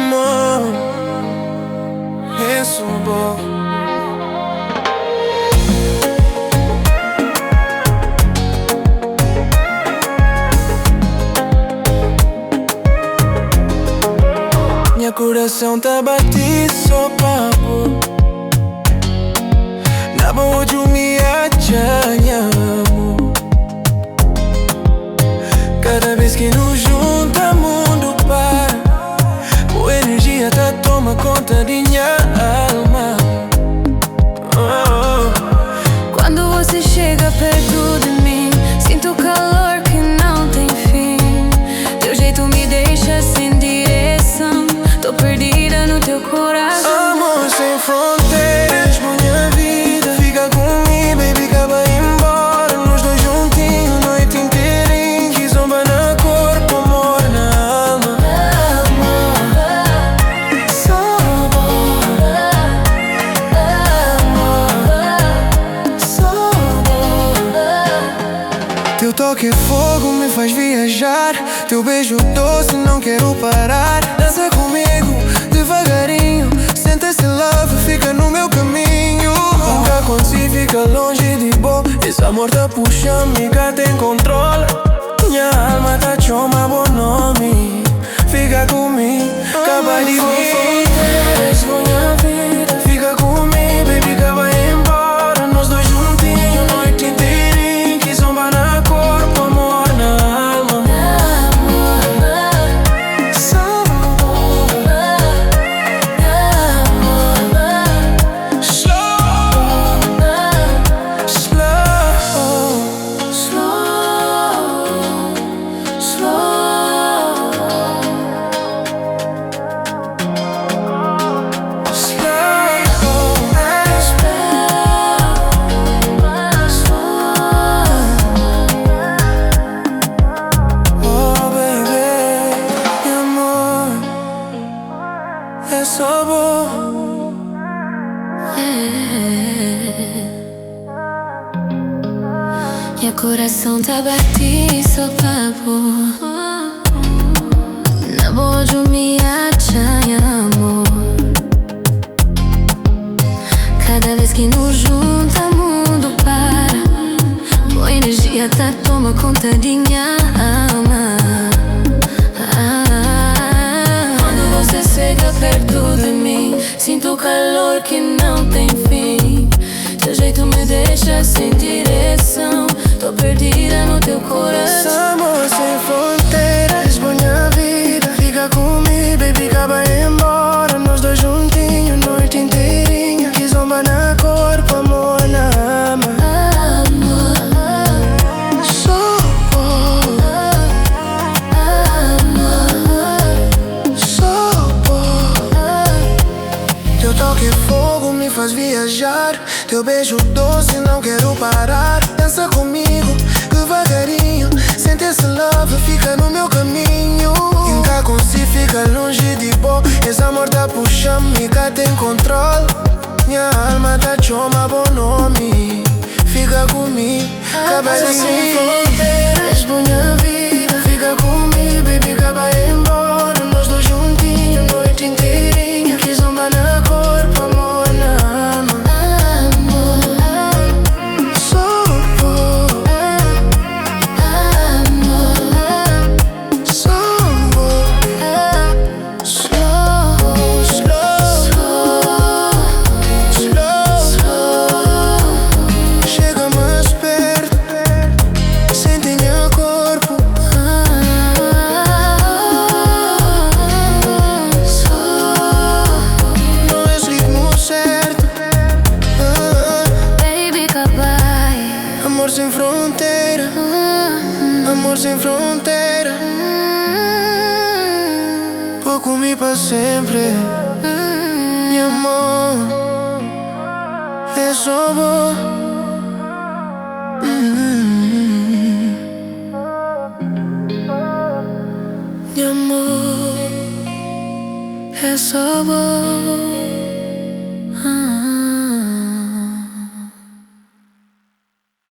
amor, es un bo. Meu coração tá batido só pra amor. Na boa de me amor. Cada vez que nos junta, mundo para. A energia tá toma conta de minha alma. Quando você chega perto de mim, sinto o calor que não tem fim. Teu jeito me deixa sem direção. Tô perdida no teu coração. Amor sem fronteiras, minha vida. Fica comigo, baby, acaba embora. Nós dois juntinhos, noite inteirinha. Que zomba na corpo, amor na alma. Teu toque é fogo, me faz viajar. Teu beijo doce, não quero parar. Dança comigo, devagarinho. Senta esse love, fica no meu caminho. Nunca consigo ficar longe de boa. Esse amor tá puxando, me tem controle. Minha alma tá chama bom nome. Fica comigo, acaba de vir. Minha vida, fica comigo, baby, acaba embora. Nós dois juntinhos, noite inteirinha. Que zomba na corpo, amor na alma. É só bom. Meu coração tá batido só pra amor. Na boa de me amor. Cada vez que nos junta, mundo para. Boa energia tá toma conta de minha alma. Você chega perto de mim, sinto o calor que não tem fim. Teu jeito me deixa sem direção. Tô perdida no teu coração. Amor sem fronteiras, minha vida. Fica comigo, baby, acaba embora. Nós dois juntinhos, noite inteirinha. Que zomba na corpo, amor na alma. Teu toque é fogo, me faz viajar. Teu beijo doce, não quero parar. Dança comigo, devagarinho. Sente esse love, fica no meu caminho. Nunca consigo ficar longe de boa. Esse amor tá puxando, me tem controle. Minha alma tá chama bom nome. Fica comigo, acaba de fronteiras, minha vida. Fica comigo, baby, acaba embora. Nós dois juntinhos, noite inteirinha. Que zomba na corpo, amor na alma. Amor sem fronteira, amor sem fronteira. Vou comigo pra sempre. Meu amor é só bom. Meu amor é só bom.